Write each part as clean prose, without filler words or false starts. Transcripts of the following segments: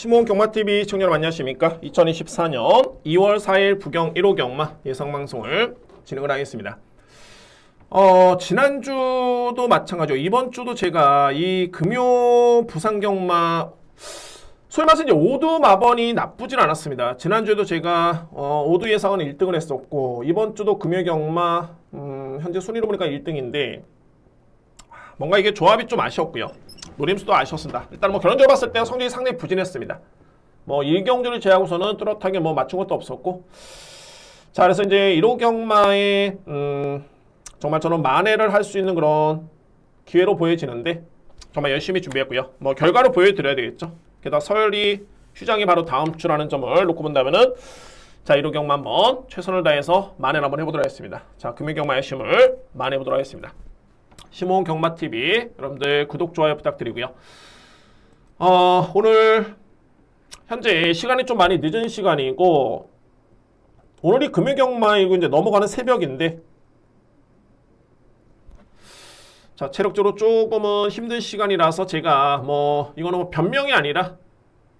심호흡 경마TV 시청자 여러분 안녕하십니까? 2024년 2월 4일 부경 1호 경마 예상방송을 진행을 하겠습니다. 지난주도 마찬가지고 이번 주도 제가 이 금요 부산 경마 소위 말해서 이제 오두 마번이 나쁘진 않았습니다. 지난주에도 제가 오두 예상은 1등을 했었고 이번 주도 금요 경마 현재 순위로 보니까 1등인데 뭔가 이게 조합이 좀 아쉬웠고요. 노림수도 아쉬웠습니다. 일단 뭐 결론적으로 봤을 때 성적이 상당히 부진했습니다. 뭐 1경주를 제하고서는 뚜렷하게 뭐 맞춘 것도 없었고, 자 그래서 이제 1호 경마에 정말 저는 만회를 할 수 있는 그런 기회로 보여지는데 정말 열심히 준비했고요. 뭐 결과로 보여드려야 되겠죠. 게다가 설이 휴장이 바로 다음 주라는 점을 놓고 본다면은 자 1호 경마 한번 최선을 다해서 만회를 한번 해보도록 하겠습니다. 자 금요 경마의 힘을 만회해보도록 하겠습니다. 심호흡 경마TV 여러분들 구독, 좋아요 부탁드리고요. 오늘 현재 시간이 좀 많이 늦은 시간이고 오늘이 금요 경마이고 이제 넘어가는 새벽인데 자 체력적으로 조금은 힘든 시간이라서 제가 뭐 이거는 뭐 변명이 아니라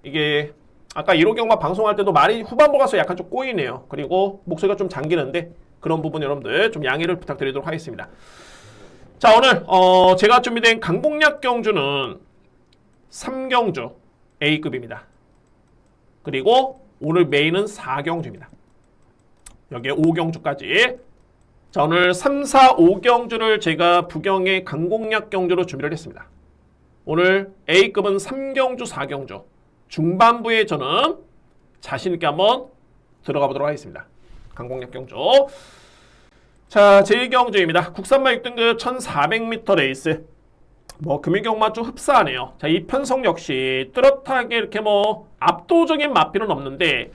이게 아까 1호 경마 방송할 때도 말이 후반부 가서 약간 좀 꼬이네요. 그리고 목소리가 좀 잠기는데 그런 부분 여러분들 좀 양해를 부탁드리도록 하겠습니다. 자 오늘 제가 준비된 강공략 경주는 3경주 A급입니다. 그리고 오늘 메인은 4경주입니다. 여기에 5경주까지 자 오늘 3, 4, 5경주를 제가 부경의 강공략 경주로 준비를 했습니다. 오늘 A급은 3경주, 4경주 중반부에 저는 자신있게 한번 들어가 보도록 하겠습니다. 강공략 경주 자, 제1경주입니다. 국산마 6등급 1400m 레이스. 뭐, 금일경마 좀 흡사하네요. 자, 이 편성 역시 뚜렷하게 이렇게 뭐, 압도적인 마필은 없는데,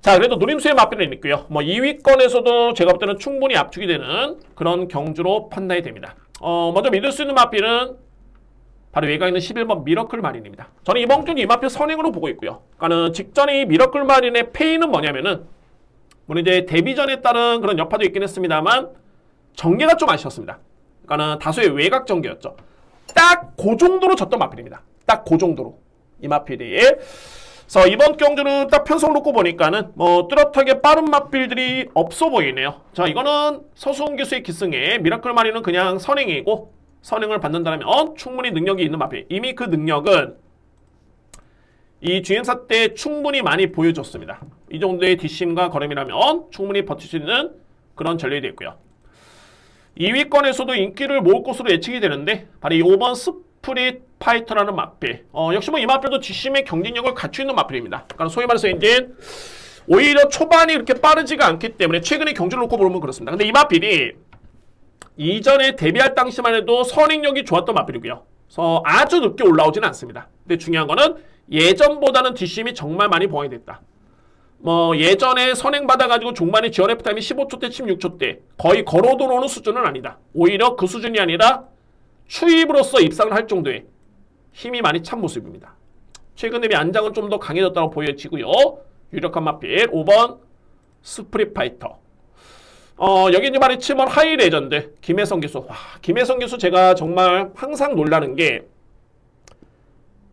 자, 그래도 노림수의 마필은 있고요. 뭐, 2위권에서도 제가 볼 때는 충분히 압축이 되는 그런 경주로 판단이 됩니다. 먼저 믿을 수 있는 마필은 바로 외곽에 있는 11번 미러클 마린입니다. 저는 이번 주는 이 마필 선행으로 보고 있고요. 그러니까는 직전에 이 미러클 마린의 페이는 뭐냐면은, 물론 이제 데뷔전에 따른 그런 여파도 있긴 했습니다만 전개가 좀 아쉬웠습니다. 그러니까는 다소의 외곽 전개였죠. 딱 그 정도로 졌던 마필입니다. 딱 그 정도로 이 마필이. 그래서 이번 경주는 딱 편성 놓고 보니까는 뭐 뚜렷하게 빠른 마필들이 없어 보이네요. 자 이거는 서수훈 기수의 기승에 미라클 마리는 그냥 선행이고 선행을 받는다면 충분히 능력이 있는 마필. 이미 그 능력은 이 주행사 때 충분히 많이 보여줬습니다. 이 정도의 뒷심과 걸음이라면 충분히 버틸 수 있는 그런 전력이 됐고요. 2위권에서도 인기를 모을 것으로 예측이 되는데 바로 이 5번 스프릿 파이터라는 마필. 역시 뭐 이 마필도 뒷심의 경쟁력을 갖추고 있는 마필입니다. 그러니까 소위 말해서 이제 오히려 초반이 그렇게 빠르지가 않기 때문에 최근에 경주를 놓고 보면 그렇습니다. 근데 이 마필이 이전에 데뷔할 당시만 해도 선행력이 좋았던 마필이고요. 그래서 아주 늦게 올라오지는 않습니다. 근데 중요한 거는 예전보다는 뒷심이 정말 많이 보완이 됐다. 뭐 예전에 선행받아가지고 종반에 지원 F타임이 15초대, 16초대 거의 걸어 들어오는 수준은 아니다. 오히려 그 수준이 아니라 추입으로서 입상을 할 정도의 힘이 많이 찬 모습입니다. 최근 대비 안장은 좀 더 강해졌다고 보여지고요. 유력한 마필 5번 스프릿 파이터. 여기 이제 말이 7번 하이 레전드 김혜성 기수. 김혜성 기수 제가 정말 항상 놀라는 게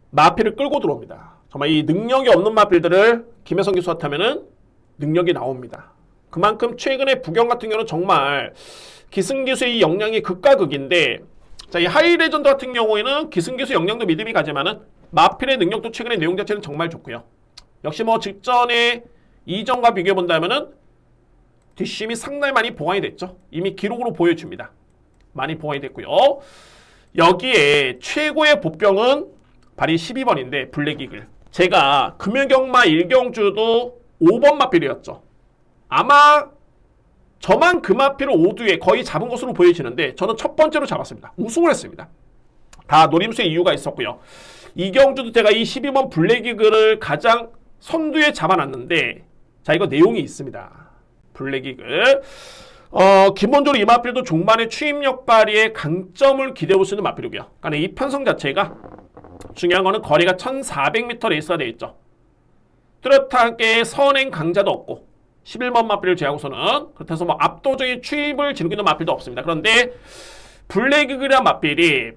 마필을 끌고 들어옵니다. 정말 이 능력이 없는 마필들을 김혜성 기수가 타면은 능력이 나옵니다. 그만큼 최근에 부경 같은 경우는 정말 기승 기수의 이 역량이 극과 극인데 자, 이 하이 레전드 같은 경우에는 기승 기수 역량도 믿음이 가지만은 마필의 능력도 최근에 내용 자체는 정말 좋고요. 역시 뭐 직전에 이전과 비교해 본다면은 뒷심이 상당히 많이 보완이 됐죠. 이미 기록으로 보여줍니다. 많이 보완이 됐고요. 여기에 최고의 보병은 바로 12번인데 블랙이글. 제가 금요경마 1경주도 5번 마필이었죠. 아마 저만 그 마필을 5두에 거의 잡은 것으로 보여지는데 저는 첫 번째로 잡았습니다. 우승을 했습니다. 다 노림수의 이유가 있었고요. 2경주도 제가 이 12번 블랙이글을 가장 선두에 잡아놨는데 자 이거 내용이 있습니다. 블랙이글. 기본적으로 이 마필도 종반의 추임력 발휘의 강점을 기대해볼 수 있는 마필이고요. 그러니까 이 편성 자체가 중요한 거는 거리가 1400m 레이스가 되어 있죠. 뚜렷하게 선행 강자도 없고 11번 마필을 제하고서는 그렇다고 해서 뭐 압도적인 추입을 지니고 있는 마필도 없습니다. 그런데 블랙이글이라는 마필이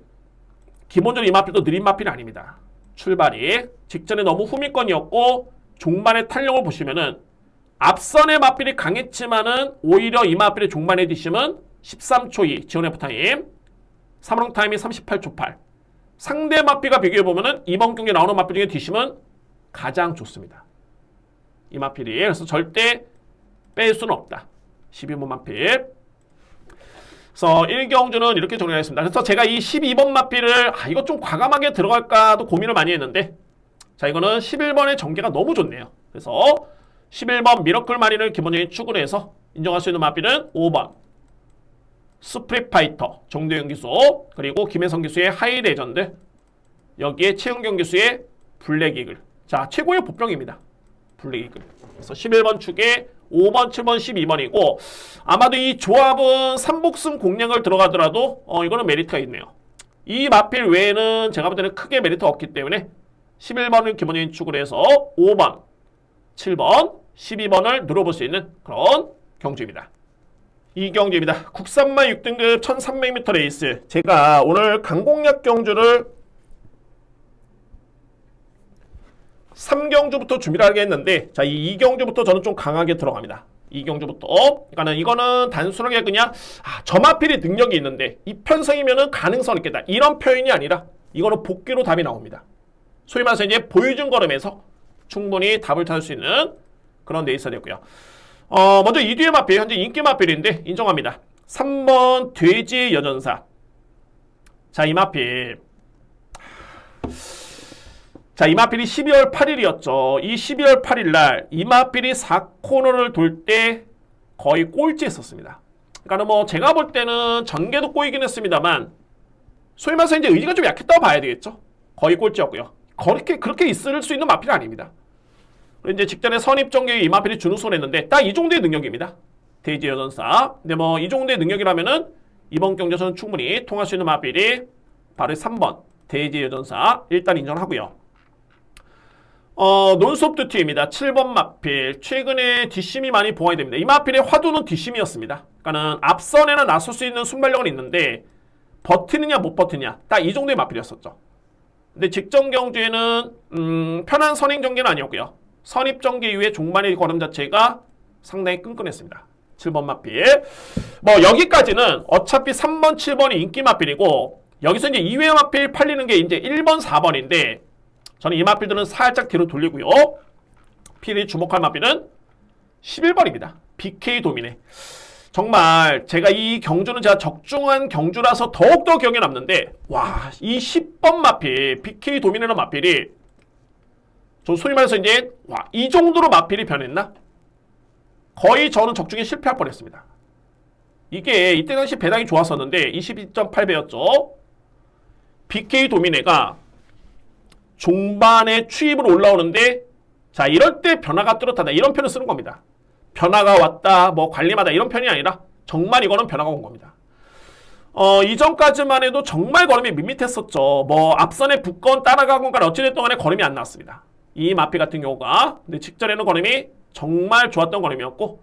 기본적으로 이 마필도 느린 마필이 아닙니다. 출발이 직전에 너무 후미권이었고 종반의 탄력을 보시면은 앞선의 맞비리 강했지만은 오히려 이 맞비리 종반의 뒷심은 13초 2 지원 F타임 3롱 타임이 38초 8 상대 맞비가 비교해보면은 이번 경기에 나오는 맞비 중에 뒷심은 가장 좋습니다. 이 맞비리 그래서 절대 뺄 수는 없다. 12번 맞비. 그래서 1경주는 이렇게 정리하겠습니다. 그래서 제가 이 12번 맞비를 이거 좀 과감하게 들어갈까도 고민을 많이 했는데 자 이거는 11번의 전개가 너무 좋네요. 그래서 11번 미러클 마린을 기본적인 축으로 해서 인정할 수 있는 맞비는 5번 스프릿 파이터 정도영 기수 그리고 김혜성 기수의 하이 레전드 여기에 최은경 기수의 블랙 이글 자 최고의 보병입니다. 블랙 이글 그래서 11번 축에 5번, 7번, 12번이고 아마도 이 조합은 3복승 공략을 들어가더라도 이거는 메리트가 있네요. 이 마필 외에는 제가 볼 때는 크게 메리트가 없기 때문에 11번을 기본적인 축으로 해서 5번, 7번, 12번을 누려볼 수 있는 그런 경주입니다. 이 경주입니다. 국산마 6등급 1300m 레이스 제가 오늘 강공략 경주를 3경주부터 준비를 하게 했는데 자, 이 2경주부터 저는 좀 강하게 들어갑니다. 2경주부터 그러니까 이거는 단순하게 그냥 저마필이 능력이 있는데 이 편성이면은 가능성이 있겠다 이런 표현이 아니라 이거는 복귀로 답이 나옵니다. 소위 말해서 이제 보여준 걸음에서 충분히 답을 찾을 수 있는 그런 레이스가 됐고요. 먼저 이 뒤에 마필 현재 인기 마필인데 인정합니다. 3번 돼지 여전사 자 이 마필 자, 이마필이 12월 8일이었죠. 이 12월 8일 날 이마필이 4코너를 돌 때 거의 꼴찌했었습니다. 그러니까 뭐 제가 볼 때는 전개도 꼬이긴 했습니다만 소위 말해서 이제 의지가 좀 약했다고 봐야 되겠죠. 거의 꼴찌였고요. 그렇게 있을 수 있는 마필이 아닙니다. 그리고 이제 직전에 선입 전개에 이마필이 준우승을 했는데 딱 이 정도의 능력입니다. 돼지 여전사. 근데 뭐 이 정도의 능력이라면은 이번 경기에서는 충분히 통할 수 있는 마필이 바로 3번 돼지 여전사 일단 인정하고요. 논스톱 듀티입니다. 7번 마필. 최근에 뒷심이 많이 보완이 됩니다. 이 마필의 화두는 뒷심이었습니다. 그러니까는 앞선에는 나설 수 있는 순발력은 있는데 버티느냐 못 버티냐 딱 이 정도의 마필이었었죠. 근데 직전 경주에는 편한 선행 전개는 아니었고요. 선입 전개 이후에 종반의 걸음 자체가 상당히 끈끈했습니다. 7번 마필. 뭐 여기까지는 어차피 3번, 7번이 인기 마필이고 여기서 이제 2회 마필 팔리는 게 이제 1번, 4번인데 저는 이 마필들은 살짝 뒤로 돌리고요. 필히 주목할 마필은 11번입니다. BK 도미네. 정말 제가 이 경주는 제가 적중한 경주라서 더욱더 기억에 남는데 와, 이 10번 마필 BK 도미네는 마필이 저 소위 말해서 이제 와, 이 정도로 마필이 변했나? 거의 저는 적중에 실패할 뻔했습니다. 이게 이때 당시 배당이 좋았었는데 22.8배였죠. BK 도미네가 종반에 추입으로 올라오는데 자 이럴 때 변화가 뚜렷하다 이런 표현을 쓰는 겁니다. 변화가 왔다 뭐 관리마다 이런 편이 아니라 정말 이거는 변화가 온 겁니다. 이전까지만 해도 정말 걸음이 밋밋했었죠. 뭐 앞선에 붙건 따라가건 간에 어찌됐든 간에 걸음이 안 나왔습니다. 이 마피 같은 경우가 근데 직전에는 걸음이 정말 좋았던 걸음이었고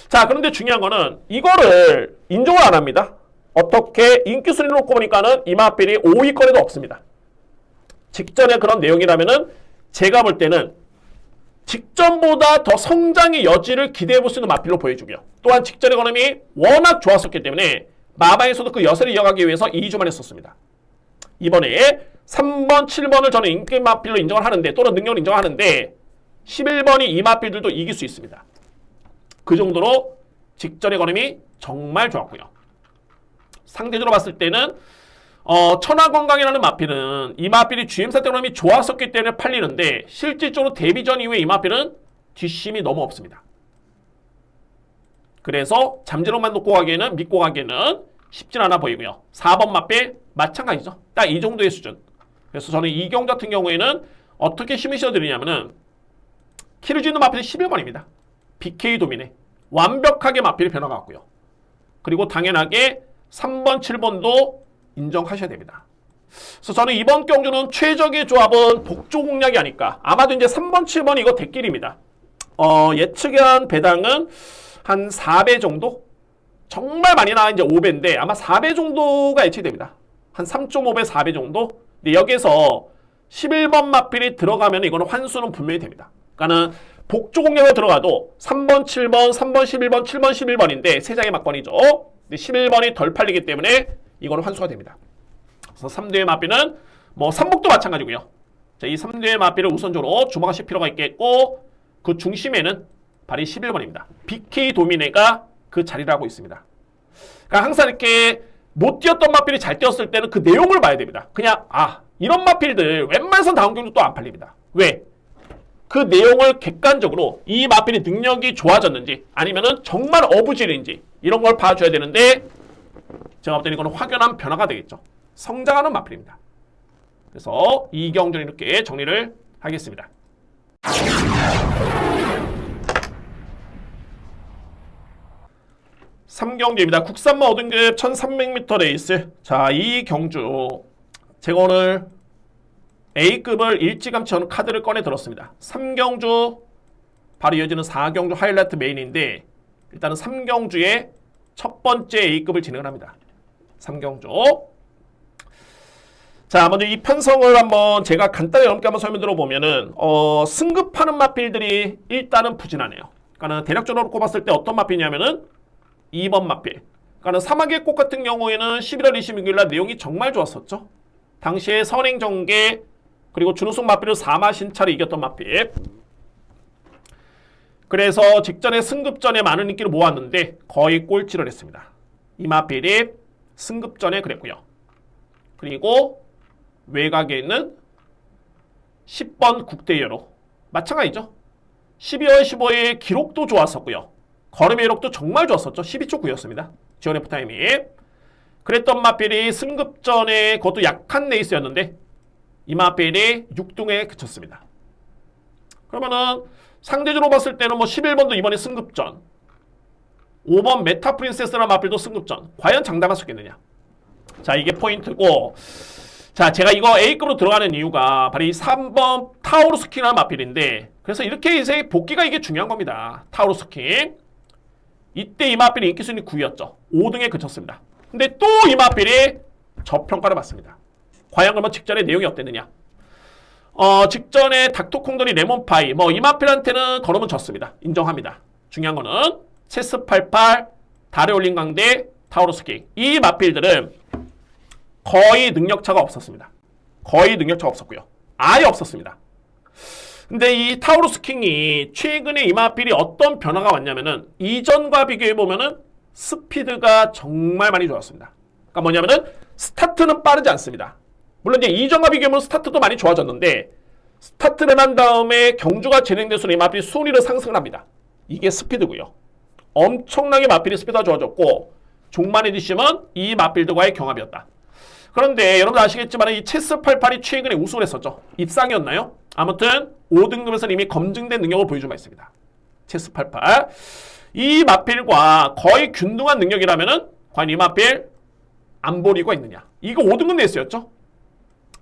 자 그런데 중요한 거는 이거를 인정을 안 합니다. 어떻게 인기 순위를 놓고 보니까는 이 마필이 5위권에도 없습니다. 직전의 그런 내용이라면은 제가 볼 때는 직전보다 더 성장의 여지를 기대해 볼 수 있는 마필로 보여주고요. 또한 직전의 걸음이 워낙 좋았었기 때문에 마방에서도 그 여세를 이어가기 위해서 2주만 했었습니다. 이번에 3번, 7번을 저는 인기 마필로 인정을 하는데 또는 능력을 인정하는데 11번이 이 마필들도 이길 수 있습니다. 그 정도로 직전의 걸음이 정말 좋았고요. 상대적으로 봤을 때는 천하건강이라는 마필은 이 마필이 GM사 때 걸음이 좋았었기 때문에 팔리는데 실질적으로 데뷔전 이후에 이 마필은 뒷심이 너무 없습니다. 그래서 잠재력만 믿고 가기에는 쉽진 않아 보이고요. 4번 마필 마찬가지죠. 딱 이 정도의 수준. 그래서 저는 이 경우 같은 경우에는 어떻게 힘을 실어드리냐면은 키를 주는 마필이 11번입니다. BK 도미네. 완벽하게 마필이 변화갔고요. 그리고 당연하게 3번, 7번도 인정하셔야 됩니다. 그래서 저는 이번 경주는 최적의 조합은 복조 공략이 아닐까. 아마도 이제 3번, 7번 이거 대길입니다. 예측한 배당은 한 4배 정도? 정말 많이 나와 이제 5배인데 아마 4배 정도가 예측됩니다. 한 3.5배, 4배 정도? 근데 여기에서 11번 마필이 들어가면 이거는 환수는 분명히 됩니다. 그러니까는 복조 공략으로 들어가도 3번, 7번, 3번, 11번, 7번, 11번인데 세 장의 막번이죠. 근데 11번이 덜 팔리기 때문에 이거는 환수가 됩니다. 그래서 3두의 마필은 뭐 3복도 마찬가지고요. 자, 이 3두의 마필을 우선적으로 주목하실 필요가 있겠고 그 중심에는 바로 11번입니다. BK 도미네가 그 자리를 하고 있습니다. 그러니까 항상 이렇게 못 뛰었던 마필이 잘 뛰었을 때는 그 내용을 봐야 됩니다. 그냥 이런 마필들 웬만해선 다음 경주 또 안 팔립니다. 왜? 그 내용을 객관적으로 이 마필의 능력이 좋아졌는지 아니면은 정말 어부질인지 이런 걸 봐줘야 되는데 제가 볼 때는 이거는 확연한 변화가 되겠죠. 성장하는 마필입니다. 그래서 이 경주는 이렇게 정리를 하겠습니다. 3경주입니다. 국산마 5등급 1300m 레이스. 자, 이 경주 제가 오늘 A급을 일찌감치 하는 카드를 꺼내 들었습니다. 3경주 바로 이어지는 4경주 하이라이트 메인인데 일단은 3경주의 첫 번째 A급을 진행을 합니다. 3경주. 자, 먼저 이 편성을 한번 제가 간단히 여러분께 한번 설명 들어보면은 승급하는 마필들이 일단은 부진하네요. 그러니까 대략적으로 꼽았을 때 어떤 마필이냐면은 2번 마필. 그러니까 사막의 꽃 같은 경우에는 11월 26일 날 내용이 정말 좋았었죠. 당시에 선행정계 그리고 준우승 마필을 4마 신차를 이겼던 마필. 그래서 직전에 승급전에 많은 인기를 모았는데 거의 꼴찌를 했습니다. 이 마필이 승급전에 그랬고요. 그리고 외곽에 있는 10번 국대여로 마찬가지죠. 12월 15일 기록도 좋았었고요. 걸음의 기록도 정말 좋았었죠. 12초 9였습니다. 지원 F 타임이. 그랬던 마필이 승급전에 그것도 약한 레이스였는데 이 마필이 6등에 그쳤습니다. 그러면은 상대적으로 봤을 때는 뭐 11번도 이번에 승급전 5번 메타 프린세스라는 마필도 승급전 과연 장담할 수 있겠느냐. 자, 이게 포인트고 자, 제가 이거 A급으로 들어가는 이유가 바로 이 3번 타우루스킹이라는 마필인데 그래서 이렇게 이제 복귀가 이게 중요한 겁니다. 타우루스킹 이때 이 마필이 인기순위 9위였죠. 5등에 그쳤습니다. 근데 또 이 마필이 저평가를 받습니다. 과연 그러면 직전에 내용이 어땠느냐. 직전에 닥터콩돌이 레몬파이 이 마필한테는 걸으면 졌습니다. 인정합니다. 중요한 거는 체스88 다레올린 강대 타우루스킹 이 마필들은 거의 능력차가 없었습니다. 거의 능력차가 없었고요. 아예 없었습니다. 근데 이 타우루스킹이 최근에 이 마필이 어떤 변화가 왔냐면은 이전과 비교해보면은 스피드가 정말 많이 좋았습니다. 그러니까 뭐냐면은 스타트는 빠르지 않습니다. 물론 이제 이전과 비교하면 스타트도 많이 좋아졌는데 스타트를 한 다음에 경주가 진행될수록 이 마필이 순위를 상승을 합니다. 이게 스피드고요. 엄청나게 마필이 스피드가 좋아졌고 종만 에디심은 이 마필들과의 경합이었다. 그런데 여러분 아시겠지만 이 체스88이 최근에 우승을 했었죠. 입상이었나요? 아무튼 5등급에서는 이미 검증된 능력을 보여준 바 있습니다. 체스88 이 마필과 거의 균등한 능력이라면은 과연 이 마필 안 보리고 있느냐. 이거 5등급 레이스였죠.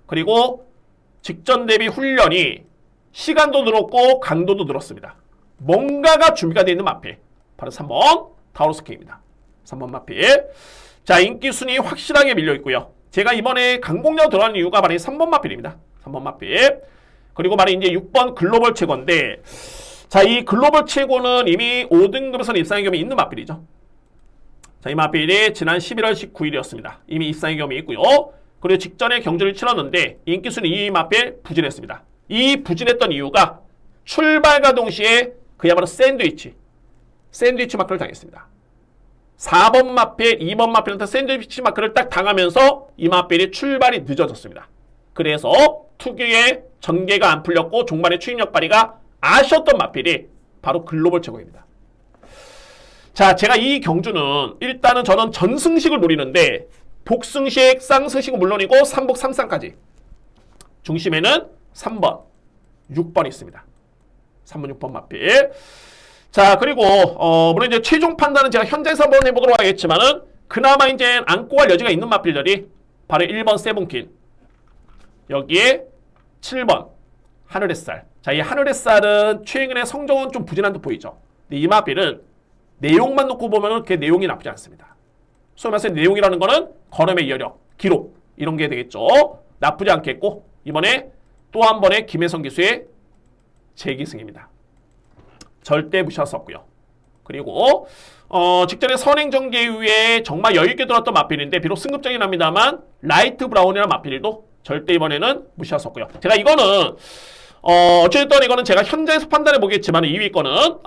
그리고 직전 대비 훈련이 시간도 늘었고 강도도 늘었습니다. 뭔가가 준비가 되어 있는 마필 바로 3번 타우루스킹입니다. 3번 마필. 자, 인기 순위 확실하게 밀려 있고요. 제가 이번에 강공략 들어가는 이유가 바로 3번 마필입니다. 3번 마필. 그리고 바로 이제 6번 글로벌 최고인데 자, 이 글로벌 최고는 이미 5등급에서는 입상의 경험이 있는 마필이죠. 자, 이 마필이 지난 11월 19일이었습니다. 이미 입상의 경험이 있고요. 그리고 직전에 경주를 치렀는데 인기순위 이 마필 부진했습니다. 이 부진했던 이유가 출발과 동시에 그야말로 샌드위치 마크를 당했습니다. 4번 마필, 2번 마필한테 샌드위치 마크를 딱 당하면서 이 마필이 출발이 늦어졌습니다. 그래서 특유의 전개가 안 풀렸고 종반의 추진력 발휘가 아쉬웠던 마필이 바로 글로벌 최고입니다. 자, 제가 이 경주는 일단은 저는 전승식을 노리는데 복승식, 쌍승식은 물론이고 3복 3쌍까지 중심에는 3번, 6번이 있습니다. 3번, 6번 마필. 자, 그리고 물론 이제 최종 판단은 제가 현장에서 한번 해보도록 하겠지만은 그나마 이제 안고 갈 여지가 있는 마필들이 바로 1번 세븐킨, 여기에 7번 하늘의 쌀. 자, 이 하늘의 쌀은 최근에 성적은 좀 부진한 듯 보이죠. 근데 이 마필은 내용만 놓고 보면은 그 내용이 나쁘지 않습니다. 소위 말해서 내용이라는 거는 걸음의 여력, 기록 이런 게 되겠죠. 나쁘지 않겠고 이번에 또 한 번의 김혜성 기수의 재기승입니다. 절대 무시할 수 없고요. 그리고 직전에 선행전개 이후에 정말 여유있게 들어왔던 마필인데 비록 승급전이 납니다만 라이트 브라운이라는 마필도 절대 이번에는 무시할 수 없고요. 제가 이거는 어쨌든 이거는 제가 현장에서 판단해 보겠지만 2위 거는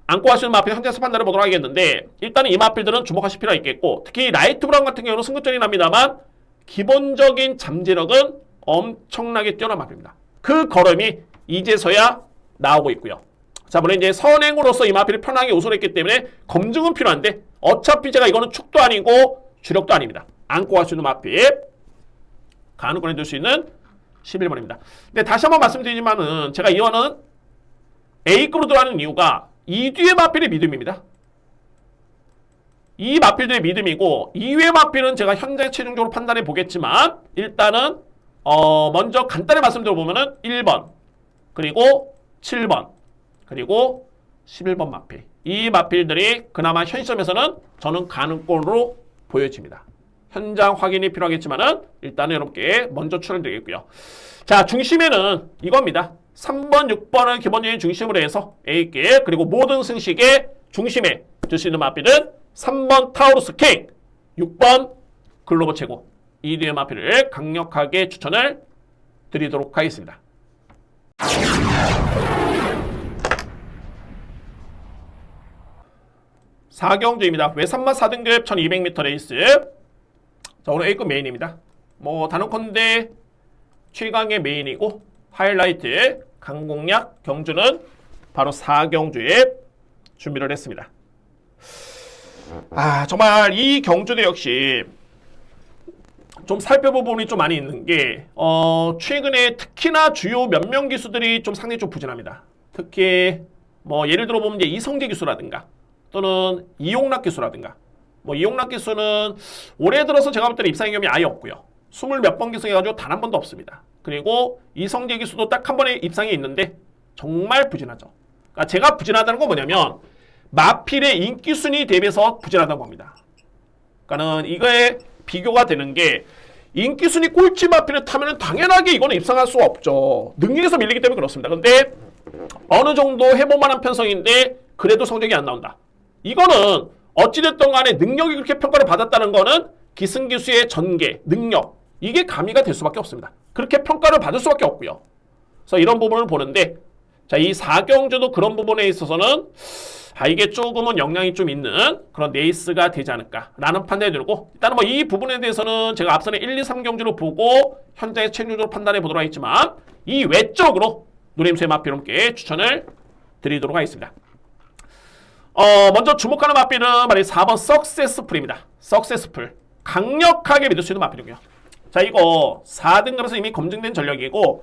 안고 하시는 마필 현장에서 판단해 보도록 하겠는데 일단은 이 마필들은 주목하실 필요가 있겠고 특히 라이트 브라운 같은 경우는 승급전이 납니다만 기본적인 잠재력은 엄청나게 뛰어난 마필입니다. 그 걸음이 이제서야 나오고 있고요. 자, 물론 이제 선행으로서 이 마필이 편하게 우승을 했기 때문에 검증은 필요한데 어차피 제가 이거는 축도 아니고 주력도 아닙니다. 안고 갈 수 있는 마필 가능권해 줄 수 있는 11번입니다. 근데 다시 한번 말씀드리지만은 제가 이거는 A급으로 들어가는 이유가 이 뒤의 마필의 믿음입니다. 이 마필들의 믿음이고 이외의 마필은 제가 현재 최종적으로 판단해 보겠지만 일단은 먼저 간단히 말씀드려보면은 1번 그리고 7번 그리고 11번 마필 이 마필들이 그나마 현 시점에서는 저는 가능권으로 보여집니다. 현장 확인이 필요하겠지만은 일단은 여러분께 먼저 추천드리겠고요. 자, 중심에는 이겁니다. 3번, 6번을 기본적인 중심으로 해서 A길 그리고 모든 승식의 중심에 둘 수 있는 마필은 3번 타우루스 킹, 6번 글로벌 최고 이 뒤의 마필을 강력하게 추천을 드리도록 하겠습니다. 사경주입니다. 외산마 4등급 1200m 레이스. 자, 오늘 A급 메인입니다. 뭐 단언컨대 최강의 메인이고 하이라이트 강공략 경주는 바로 사경주에 준비를 했습니다. 정말 이 경주도 역시 좀 살펴볼 부분이 좀 많이 있는 게 최근에 특히나 주요 몇 명 기수들이 좀 상당히 좀 부진합니다. 특히 뭐 예를 들어 보면 이제 이성재 기수라든가 또는 이용락 기수라든가 뭐 이용락 기수는 올해 들어서 제가 볼 때는 입상 경험이 아예 없고요. 20몇 번 기수해가지고 단 한 번도 없습니다. 그리고 이성재 기수도 딱 한 번의 입상이 있는데 정말 부진하죠. 그러니까 제가 부진하다는 건 뭐냐면 마필의 인기순위 대비해서 부진하다는 겁니다. 그러니까는 이거에 비교가 되는 게 인기순위 꼴찌 마필을 타면은 당연하게 이거는 입상할 수가 없죠. 능력에서 밀리기 때문에 그렇습니다. 근데 어느 정도 해볼만한 편성인데 그래도 성적이 안 나온다. 이거는 어찌됐든 간에 능력이 그렇게 평가를 받았다는 거는 기승기수의 전개, 능력 이게 가미가 될 수밖에 없습니다. 그렇게 평가를 받을 수밖에 없고요. 그래서 이런 부분을 보는데 자, 이 사경주도 그런 부분에 있어서는 이게 조금은 영향이 좀 있는 그런 레이스가 되지 않을까라는 판단이 들고 일단은 뭐 이 부분에 대해서는 제가 앞선에 1, 2, 3경주를 보고 현장의 최종적으로 판단해 보도록 하겠지만 이 외적으로 노림수의 마필 함께 추천을 드리도록 하겠습니다. 먼저 주목하는 마필은 바로 4번 석세스풀입니다. 석세스풀 강력하게 믿을 수 있는 마필이고요. 자, 이거 4등급에서 이미 검증된 전력이고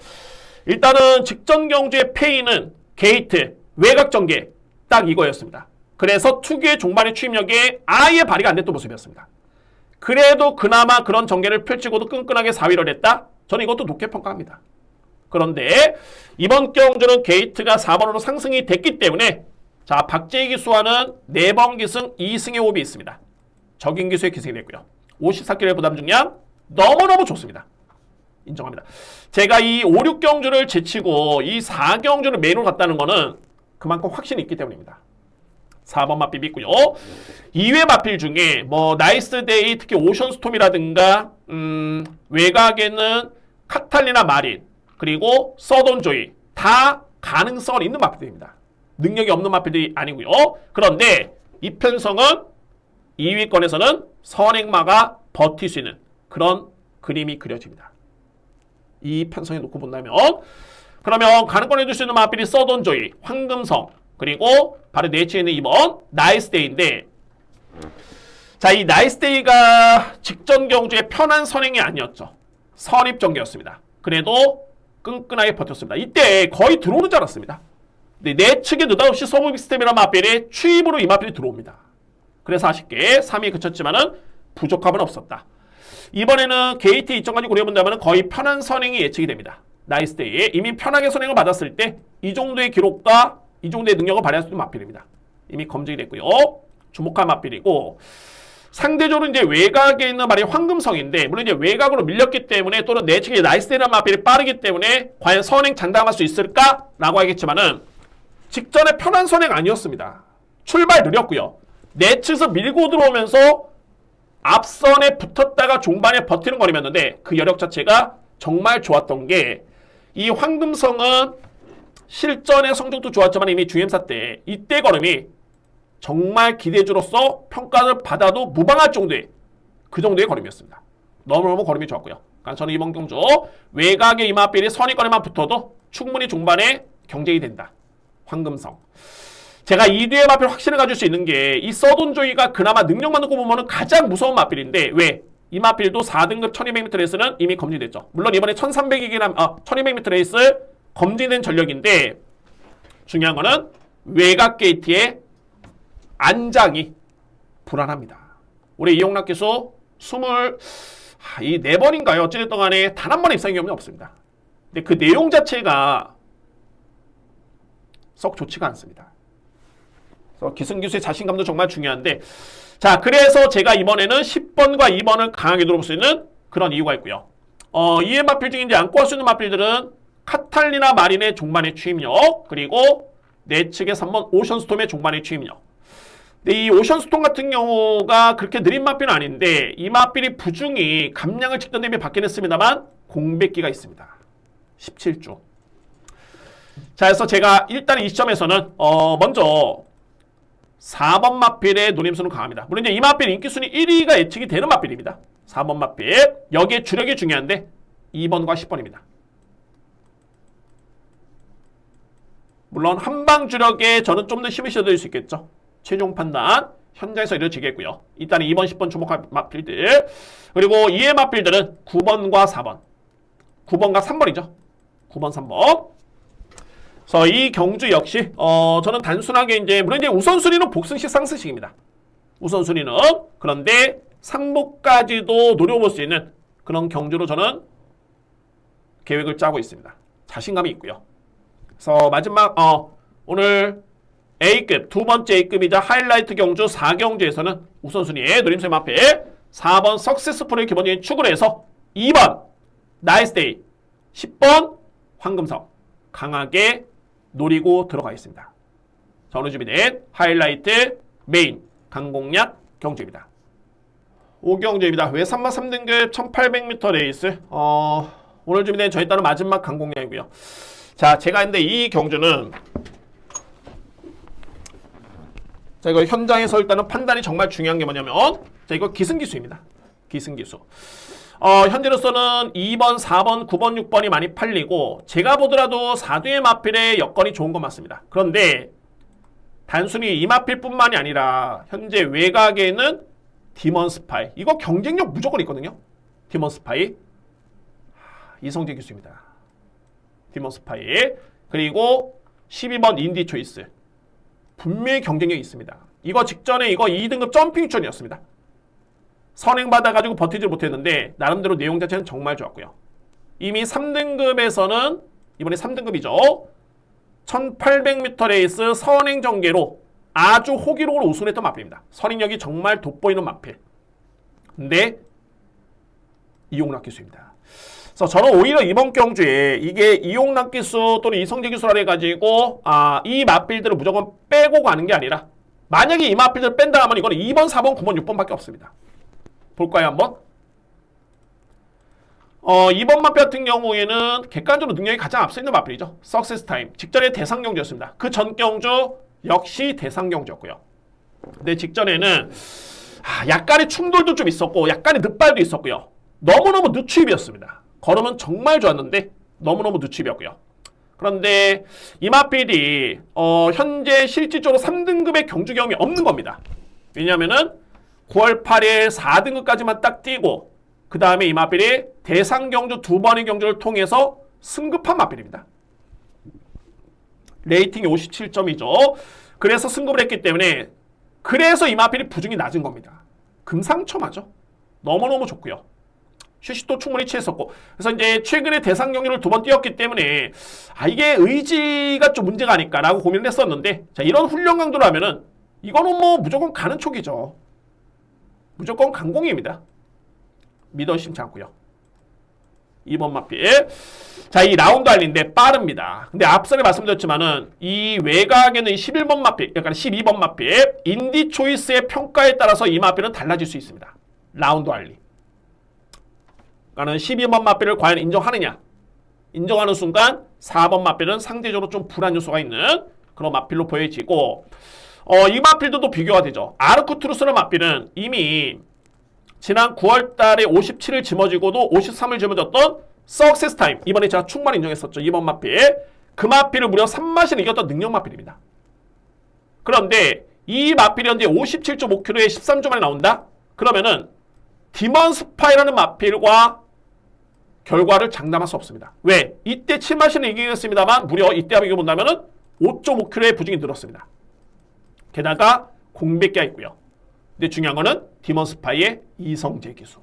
일단은 직전 경주의 페이는 게이트, 외곽 전개 딱 이거였습니다. 그래서 투기의 종반의 추임력에 아예 발휘가 안 됐던 모습이었습니다. 그래도 그나마 그런 전개를 펼치고도 끈끈하게 4위를 했다? 저는 이것도 높게 평가합니다. 그런데 이번 경주는 게이트가 4번으로 상승이 됐기 때문에 자, 박재희 기수와는 4번 기승 2승의 호흡이 있습니다. 적인 기수의 기승이 됐고요. 54kg의 부담 중량 너무너무 좋습니다. 인정합니다. 제가 이 5, 6경주를 제치고 이 4경주를 메인으로 갔다는 거는 그만큼 확신이 있기 때문입니다. 4번 마필 있고요. 2회 마필 중에 뭐 나이스데이 특히 오션스톰이라든가 외곽에는 카탈리나 마린 그리고 서던조이 다 가능성은 있는 마필들입니다. 능력이 없는 마필들이 아니고요. 그런데 이 편성은 2위권에서는 선행마가 버틸 수 있는 그런 그림이 그려집니다. 이 편성에 놓고 본다면 그러면 가능권해 줄 수 있는 마필이 서던조이, 황금성 그리고 바로 내치에 있는 2번 나이스데이인데 자, 이 나이스데이가 직전 경주의 편한 선행이 아니었죠. 선입 전개였습니다. 그래도 끈끈하게 버텼습니다. 이때 거의 들어오는 줄 알았습니다. 근데 내측에 느닷없이 서브 빅스텝이라는 마필의 추입으로 이 마필이 들어옵니다. 그래서 아쉽게 3위에 그쳤지만은 부족함은 없었다. 이번에는 게이트 이점까지 고려해본다면 거의 편한 선행이 예측이 됩니다. 나이스데이에 이미 편하게 선행을 받았을 때 이 정도의 기록과 이 정도의 능력을 발휘할 수 있는 마필입니다. 이미 검증이 됐고요. 주목할 마필이고 상대적으로 이제 외곽에 있는 말이 황금성인데, 물론 이제 외곽으로 밀렸기 때문에 또는 내측에 나이스테이라는 마필이 빠르기 때문에 과연 선행 장담할 수 있을까라고 하겠지만은 직전에 편한 선행 아니었습니다. 출발 느렸고요. 내측에서 밀고 들어오면서 앞선에 붙었다가 종반에 버티는 거리였는데 그 여력 자체가 정말 좋았던 게, 이 황금성은 실전의 성적도 좋았지만 이미 주행사 때 이때 걸음이 정말 기대주로서 평가를 받아도 무방할 정도의 그 정도의 걸음이었습니다. 너무너무 걸음이 좋았고요. 그러니까 저는 이번 경주 외곽의 이마필이 선의거리만 붙어도 충분히 종반에 경쟁이 된다. 황금성. 제가 이 뒤에 마필 확신을 가질 수 있는 게, 이 서든조이가 그나마 능력만 놓고 보면 가장 무서운 마필인데, 왜? 이 마필도 4등급 1200m 레이스는 이미 검진됐죠. 물론 이번에 1200m 레이스 검진된 전력인데, 중요한 거는 외곽 게이트의 안장이 불안합니다. 올해 이용락 기수 24번인가요? 어찌됐든 간에 단 한 번의 입상 경험이 없습니다. 근데 그 내용 자체가 썩 좋지가 않습니다. 그래서 기승기수의 자신감도 정말 중요한데, 자, 그래서 제가 이번에는 10번과 2번을 강하게 들어볼 수 있는 그런 이유가 있고요. 이에 마필 중에 이제 안고 할 수 있는 마필들은 카탈리나 마린의 종반의 취임력, 그리고 내측의 3번 오션스톰의 종반의 취임력. 근데 이 오션스톰 같은 경우가 그렇게 느린 마필은 아닌데, 이 마필이 부중이 감량을 직전 대비 받긴 했습니다만 공백기가 있습니다. 17주. 자, 그래서 제가 일단 이 시점에서는 먼저 4번 마필의 노림수는 강합니다. 물론 이제 이 마필 인기순위 1위가 예측이 되는 마필입니다. 4번 마필. 여기에 주력이 중요한데 2번과 10번입니다. 물론 한방 주력에 저는 좀 더 힘을 실어드릴 수 있겠죠. 최종 판단 현장에서 이루어지겠고요. 일단 2번, 10번 주목할 마필들. 그리고 2의 마필들은 9번과 4번. 9번과 3번이죠. 9번, 3번. 그래서 이 경주 역시 저는 단순하게 이제 물론 이제 우선순위는 복승식 상승식입니다. 우선순위는. 그런데 상복까지도 노려볼 수 있는 그런 경주로 저는 계획을 짜고 있습니다. 자신감이 있고요. 그래서 마지막 오늘 A급 두 번째 A급이자 하이라이트 경주 4경주에서는 우선순위에 노림수의 마필 4번 석세스풀을 기본적인 축으로 해서 2번 나이스데이 10번 황금성 강하게 노리고 들어가 있습니다. 자, 오늘 준비된 하이라이트 메인 강공략 경주입니다. 5경주입니다. 왜 3번 3등급 1800m 레이스 오늘 준비된 저에 따른 마지막 강공략이고요. 자, 제가 근데 이 경주는 자, 이거 현장에서 일단은 판단이 정말 중요한 게 뭐냐면, 자, 이거 기승기수입니다. 기승기수. 현재로서는 2번, 4번, 9번, 6번이 많이 팔리고, 제가 보더라도 4두의 마필의 여건이 좋은 건 맞습니다. 그런데, 단순히 이 마필뿐만이 아니라, 현재 외곽에는 디먼 스파이. 이거 경쟁력 무조건 있거든요. 디먼 스파이. 이성재 기수입니다. 디먼 스파이. 그리고 12번 인디 초이스. 분명히 경쟁력이 있습니다. 이거 직전에 이거 2등급 점핑 추천이었습니다. 선행받아가지고 버티지 못했는데 나름대로 내용 자체는 정말 좋았고요. 이미 3등급에서는 이번에 3등급이죠. 1800m 레이스 선행 전개로 아주 호기록으로 우승했던 마필입니다. 선행력이 정말 돋보이는 마필. 근데 이용락 기수입니다. 그래서 저는 오히려 이번 경주에 이게 이용락 기수 또는 이성재 기수라 해가지고 이 마필들을 무조건 빼고 가는 게 아니라, 만약에 이 마필들을 뺀다 하면 이거는 2번, 4번, 9번, 6번밖에 없습니다. 볼까요 한번? 2번 마필 같은 경우에는 객관적으로 능력이 가장 앞서 있는 마필이죠. 석세스 타임. 직전에 대상 경주였습니다. 그 전 경주 역시 대상 경주였고요. 근데 직전에는 약간의 충돌도 좀 있었고 약간의 늦발도 있었고요. 너무너무 늦추입이었습니다. 걸음은 정말 좋았는데 너무너무 늦추입이었고요. 그런데 이마필이 현재 실질적으로 3등급의 경주 경험이 없는 겁니다. 왜냐하면은 9월 8일 4등급까지만 딱 뛰고 그 다음에 이마필이 대상 경주 두 번의 경주를 통해서 승급한 마필입니다. 레이팅이 57점이죠. 그래서 승급을 했기 때문에 그래서 이마필이 부중이 낮은 겁니다. 금상첨화죠. 너무너무 좋고요. 휴식도 충분히 취했었고, 그래서 이제 최근에 대상 경기를 두 번 뛰었기 때문에 이게 의지가 좀 문제가 아닐까라고 고민을 했었는데, 자, 이런 훈련 강도라면은 이거는 뭐 무조건 가는 촉이죠. 무조건 강공입니다. 믿어 심지 않고요. 2번 마필. 자, 이 라운드 알리인데 빠릅니다. 근데 앞선에 말씀드렸지만은 이 외곽에는 11번 마필, 약간 12번 마필, 인디 초이스의 평가에 따라서 이 마필은 달라질 수 있습니다. 라운드 알리. 그러니까는 12번 마필을 과연 인정하느냐? 인정하는 순간 4번 마필은 상대적으로 좀 불안 요소가 있는 그런 마필로 보여지고, 이 마필도 또 비교가 되죠. 아르쿠투루스라는 마필은 이미 지난 9월 달에 57을 짊어지고도 53을 짊어졌던 석세스 타임. 이번에 제가 충분히 인정했었죠. 2번 마필. 그 마필을 무려 3마시를 이겼던 능력 마필입니다. 그런데 이 마필이 현재 57.5kg에 13주 만에 나온다? 그러면은 디먼 스파이라는 마필과 결과를 장담할 수 없습니다. 왜? 이때 7마시는 이기긴 했습니다만 무려 이때와 비교 본다면은 5.5kg의 부중이 늘었습니다. 게다가 공백기가 있고요. 근데 중요한 거는 디먼 스파이의 이성재 기수.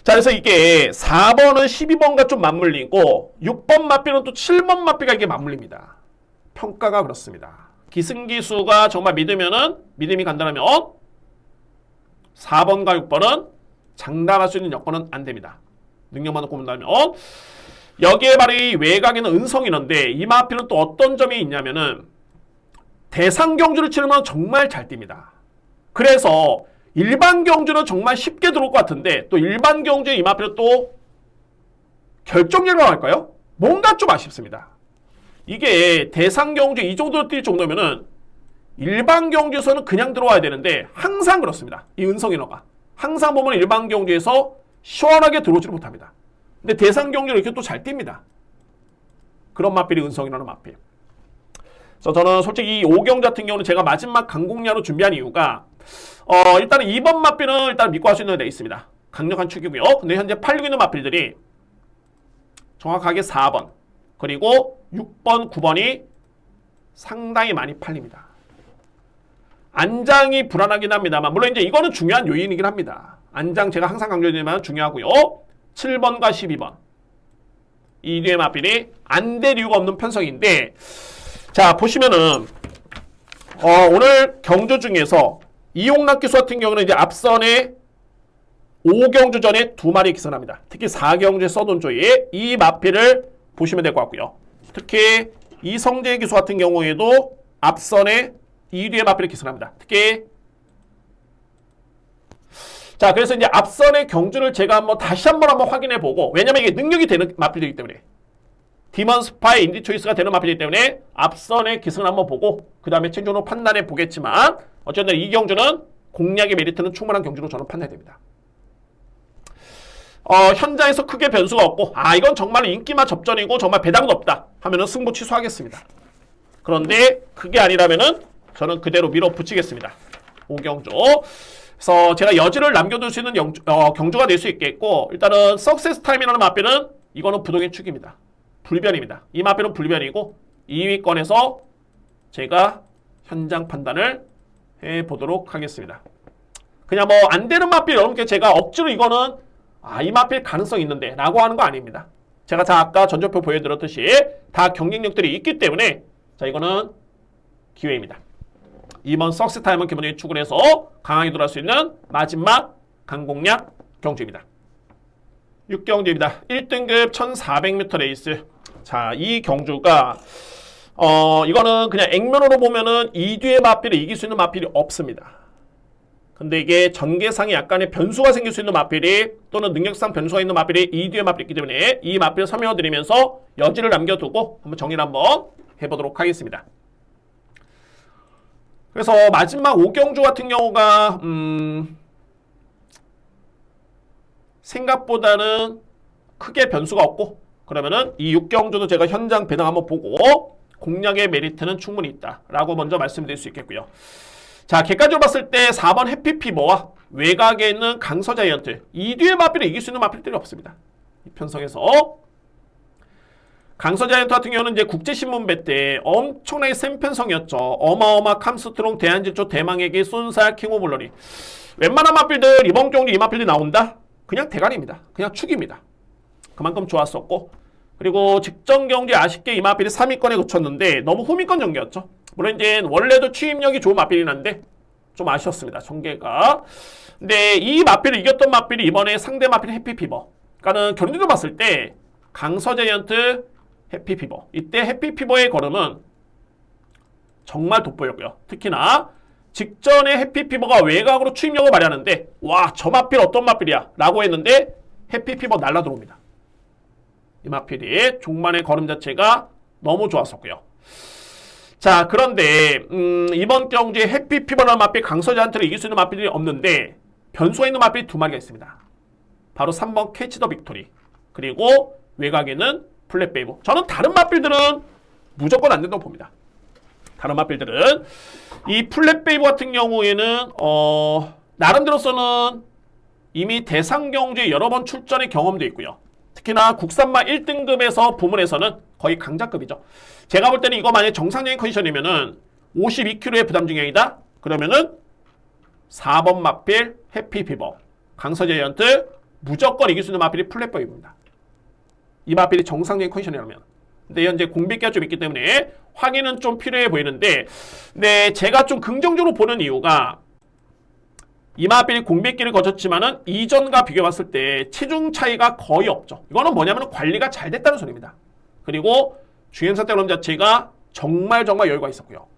자, 그래서 이게 4번은 12번과 좀 맞물리고 6번 마필은 또 7번 마필과 이게 맞물립니다. 평가가 그렇습니다. 기승기수가 정말 믿음이 간다면 4번과 6번은 장담할 수 있는 여건은 안 됩니다. 능력만 놓고 본다면 여기에 바로 이 외곽에는 은성이 있는데 이 마필은 또 어떤 점이 있냐면은 대상 경주를 치르면 정말 잘 뜁니다. 그래서 일반 경주는 정말 쉽게 들어올 것 같은데 또 일반 경주에 이 마필은 또 결정력을 할까요? 뭔가 좀 아쉽습니다. 이게 대상 경주 이 정도로 뛸 정도면은 일반 경주에서는 그냥 들어와야 되는데 항상 그렇습니다. 이 은성인어가 항상 보면 일반 경주에서 시원하게 들어오지를 못합니다. 근데 대상 경주는 이렇게 또 잘 뜁니다. 그런 마필이 은성이라는 마필. 그래서 저는 솔직히 이 5경주 같은 경우는 제가 마지막 강공략으로 준비한 이유가 일단은 2번 마필은 일단 믿고 할 수 있는 데 있습니다. 강력한 축이고요. 근데 현재 팔리고 있는 마필들이 정확하게 4번 그리고 6번, 9번이 상당히 많이 팔립니다. 안장이 불안하긴 합니다만 물론 이제 이거는 중요한 요인이긴 합니다. 안장 제가 항상 강조드리지만 중요하고요. 7번과 12번 이 뒤의 마필이 안 될 이유가 없는 편성인데 자 보시면은 오늘 경주 중에서 이용락 기수 같은 경우는 이제 앞선에 5경주 전에 2마리 기선합니다. 특히 4경주에 써둔 조에 이 마필을 보시면 될 것 같고요. 특히 이성재 기수 같은 경우에도 앞선에 2뒤에 마필을 기선합니다. 특히 자 그래서 이제 앞선의 경주를 제가 다시 한번 확인해 보고 왜냐면 이게 능력이 되는 마필이기 때문에 디먼 스파이 인디 초이스가 되는 마필이기 때문에 앞선의 기승을 한번 보고 그 다음에 최종적으로 판단해 보겠지만 어쨌든 이 경주는 공략의 메리트는 충분한 경주로 저는 판단이 됩니다. 현장에서 크게 변수가 없고 이건 정말 인기만 접전이고 정말 배당도 없다 하면은 승부 취소하겠습니다. 그런데 그게 아니라면은 저는 그대로 밀어붙이겠습니다. 5경주. 그래서 제가 여지를 남겨둘 수 있는 경주가 될 수 있겠고 일단은 석세스 타임이라는 마필은 이거는 부동의 축입니다. 불변입니다. 이 마필은 불변이고 2위권에서 제가 현장 판단을 해보도록 하겠습니다. 그냥 안 되는 마필 여러분께 제가 억지로 이거는 이 마필 가능성 있는데 라고 하는 거 아닙니다. 제가 아까 전조표 보여드렸듯이 다 경쟁력들이 있기 때문에 자 이거는 기회입니다. 이번 석스 타임은 기본적인 축을 해서 강하게 돌아올 수 있는 마지막 강공략 경주입니다. 6경주입니다. 1등급 1400m 레이스. 자, 이 경주가 이거는 그냥 액면으로 보면은 2뒤의 마필을 이길 수 있는 마필이 없습니다. 근데 이게 전개상에 약간의 변수가 생길 수 있는 마필이 또는 능력상 변수가 있는 마필이 2뒤의 마필이 있기 때문에 이 마필을 설명드리면서 여지를 남겨두고 한번 정리를 한번 해보도록 하겠습니다. 그래서 마지막 5경주 같은 경우가 생각보다는 크게 변수가 없고 그러면은 이 6경주도 제가 현장 배당 한번 보고 공략의 메리트는 충분히 있다라고 먼저 말씀드릴 수 있겠고요. 자, 객관적으로 봤을 때 4번 해피피버와 외곽에 있는 강서자이언트 이 뒤에 마필을 이길 수 있는 마필들이 없습니다. 이 편성에서 강서자이언트 같은 경우는 이제 국제신문배 때 엄청나게 센 편성이었죠. 어마어마 캄스트롱, 대한질초, 대망에게, 쏜살, 킹오블러리 웬만한 마필들 이번 경기 이 마필들이 나온다? 그냥 대가리입니다. 그냥 축입니다. 그만큼 좋았었고 그리고 직전 경기 아쉽게 이 마필이 3위권에 그쳤는데 너무 후미권 전개였죠. 물론 이제 원래도 추임력이 좋은 마필이긴 한데 좀 아쉬웠습니다. 전개가. 근데 이 마필을 이겼던 마필이 이번에 상대 마필 해피피버. 그러니까는 결론적으로 봤을 때 강서자이언트 해피피버. 이때 해피피버의 걸음은 정말 돋보였고요. 특히나 직전에 해피피버가 외곽으로 추임력을 발휘하는데 와, 저 마필 어떤 마필이야 라고 했는데 해피피버 날라 들어옵니다. 이 마필이 종만의 걸음 자체가 너무 좋았었고요. 자, 그런데 이번 경주에 해피피버라는 마필 강서자이언트를 이길 수 있는 마필이 없는데 변수가 있는 마필이 두 마리가 있습니다. 바로 3번 캐치 더 빅토리, 그리고 외곽에는 플랫베이브. 저는 다른 마필들은 무조건 안 된다고 봅니다. 다른 마필들은 이 플랫베이브 같은 경우에는 나름대로서는 이미 대상 경주에 여러 번 출전의 경험도 있고요. 특히나 국산마 1등급에서 부문에서는 거의 강자급이죠. 제가 볼 때는 이거 만약에 정상적인 컨디션이면은 52kg의 부담 중량이다? 그러면은 4번 마필 해피피버, 강서자이언트 무조건 이길 수 있는 마필이 플랫베이브입니다. 이 마필이 정상적인 컨디션이라면. 근데 현재 공백기가 좀 있기 때문에 확인은 좀 필요해 보이는데, 네, 제가 좀 긍정적으로 보는 이유가 이 마필이 공백기를 거쳤지만은 이전과 비교해봤을 때 체중 차이가 거의 없죠. 이거는 뭐냐면 관리가 잘 됐다는 소리입니다. 그리고 주행사 때론 자체가 정말 여유가 있었고요.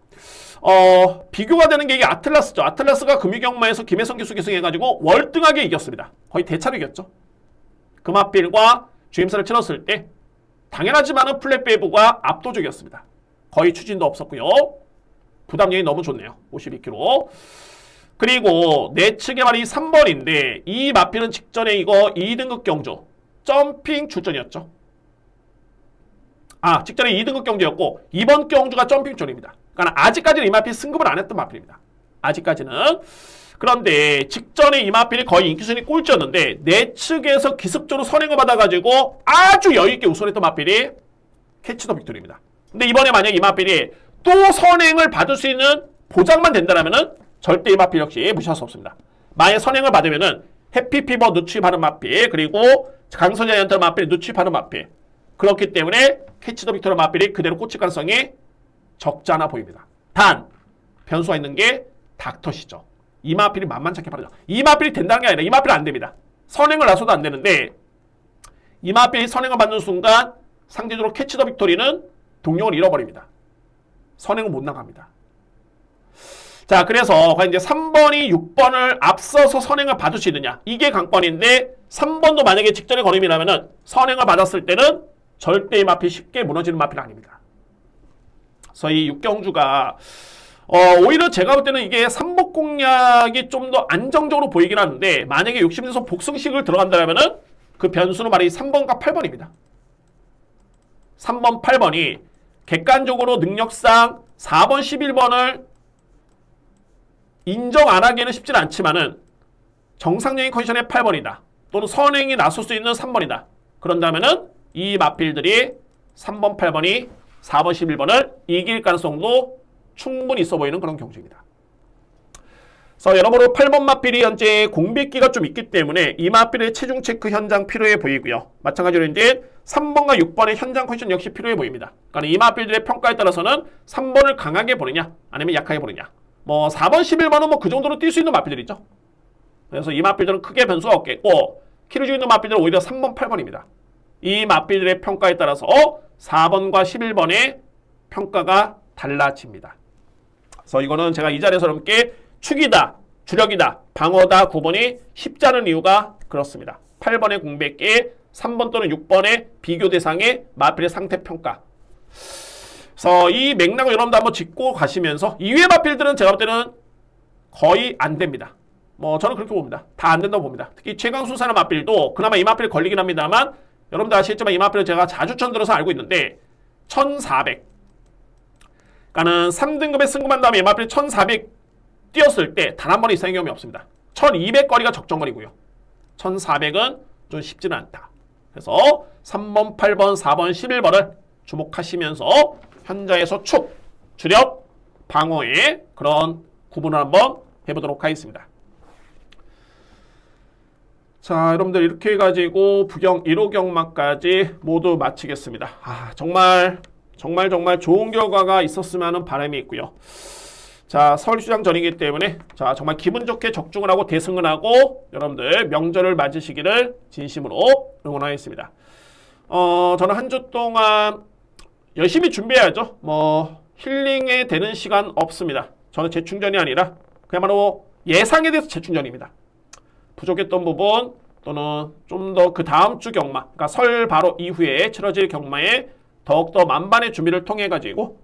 비교가 되는 게 이게 아틀라스죠. 아틀라스가 금유경마에서 김혜성 기수 계승해가지고 월등하게 이겼습니다. 거의 대차로 이겼죠. 그 마필과 주행사를 치렀을 때 당연하지만은 플랫베이브가 압도적이었습니다. 거의 추진도 없었고요. 부담력이 너무 좋네요. 52kg. 그리고 내측의 말이 3번인데 이 마필은 직전에 이거 2등급 경주 점핑 출전이었죠. 직전에 2등급 경주였고 이번 경주가 점핑 출전입니다. 그러니까 아직까지는 이 마필 승급을 안 했던 마필입니다. 아직까지는. 그런데 직전에 이 마필이 거의 인기순위 꼴찌였는데 내측에서 기습적으로 선행을 받아가지고 아주 여유있게 우선했던 마필이 캐치 더 빅토리입니다. 근데 이번에 만약 이 마필이 또 선행을 받을 수 있는 보장만 된다면은 절대 이 마필 역시 무시할 수 없습니다. 만약 선행을 받으면은 해피피버 누취입하는 마필, 그리고 강서자이언트 마필 누취입하는 마필. 그렇기 때문에 캐치 더 빅토리 마필이 그대로 꽂힐 가능성이 적지 않아 보입니다. 단 변수가 있는 게 닥터시죠. 이 마필이 만만치 않게 빠르죠. 이 마필이 된다는 게 아니라 이 마필은 안 됩니다. 선행을 나서도 안 되는데 이 마필이 선행을 받는 순간 상대적으로 캐치 더 빅토리는 동력을 잃어버립니다. 선행을 못 나갑니다. 자, 그래서 이제 3번이 6번을 앞서서 선행을 받을 수 있느냐, 이게 관건인데 3번도 만약에 직전의 걸음이라면은 선행을 받았을 때는 절대 이 마필 쉽게 무너지는 마필은 아닙니다. 그래서 이 6경주가 오히려 제가 볼 때는 이게 3복 공략이 좀 더 안정적으로 보이긴 하는데 만약에 60에서 복승식을 들어간다면은 그 변수는 말이 3번과 8번입니다. 3번, 8번이 객관적으로 능력상 4번, 11번을 인정 안 하기에는 쉽진 않지만은 정상적인 컨디션의 8번이다. 또는 선행이 나설 수 있는 3번이다. 그런다면은 이 마필들이 3번, 8번이 4번, 11번을 이길 가능성도 충분히 있어 보이는 그런 경주입니다. 그래서 여러모로 8번 마필이 현재 공백기가 좀 있기 때문에 이 마필의 체중 체크 현장 필요해 보이고요. 마찬가지로 이제 3번과 6번의 현장 컨디션 역시 필요해 보입니다. 그러니까 이 마필들의 평가에 따라서는 3번을 강하게 보느냐 아니면 약하게 보느냐. 4번, 11번은 그 정도로 뛸 수 있는 마필들이죠. 그래서 이 마필들은 크게 변수가 없겠고 키를 주고 있는 마필들은 오히려 3번, 8번입니다. 이 마필들의 평가에 따라서 4번과 11번의 평가가 달라집니다. 그래서 이거는 제가 이 자리에서 여러분께 축이다, 주력이다, 방어다 구분이 쉽지 않은 이유가 그렇습니다. 8번의 공백기, 3번 또는 6번의 비교 대상의 마필의 상태 평가. 그래서 이 맥락을 여러분도 한번 짚고 가시면서 이외의 마필들은 제가 볼 때는 거의 안 됩니다. 저는 그렇게 봅니다. 다 안 된다고 봅니다. 특히 최강순사는 마필도 그나마 이 마필이 걸리긴 합니다만 여러분도 아시겠지만 이 마필은 제가 자주 천들어서 알고 있는데 1400 그러니까는 3등급에 승급한 다음에 이 마필이 1400 뛰었을 때 단 한 번의 이상의 경험이 없습니다. 1200 거리가 적정거리고요. 1400은 좀 쉽지는 않다. 그래서 3번, 8번, 4번, 11번을 주목하시면서 현장에서 축, 주력, 방어의 그런 구분을 한번 해보도록 하겠습니다. 자, 여러분들 이렇게 해가지고 부경 1호 경마까지 모두 마치겠습니다. 정말 좋은 결과가 있었으면 하는 바람이 있고요. 자, 설 휴장 전이기 때문에 자, 정말 기분 좋게 적중을 하고 대승을 하고 여러분들 명절을 맞으시기를 진심으로 응원하겠습니다. 저는 한 주 동안 열심히 준비해야죠. 뭐 힐링에 되는 시간 없습니다. 저는 재충전이 아니라 그야말로 예상에 대해서 재충전입니다. 부족했던 부분 또는 좀 더 그 다음 주 경마, 그러니까 설 바로 이후에 치러질 경마에 더욱더 만반의 준비를 통해 가지고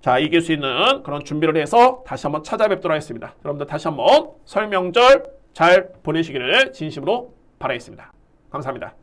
자, 이길 수 있는 그런 준비를 해서 다시 한번 찾아뵙도록 하겠습니다. 여러분들 다시 한번 설 명절 잘 보내시기를 진심으로 바라겠습니다. 감사합니다.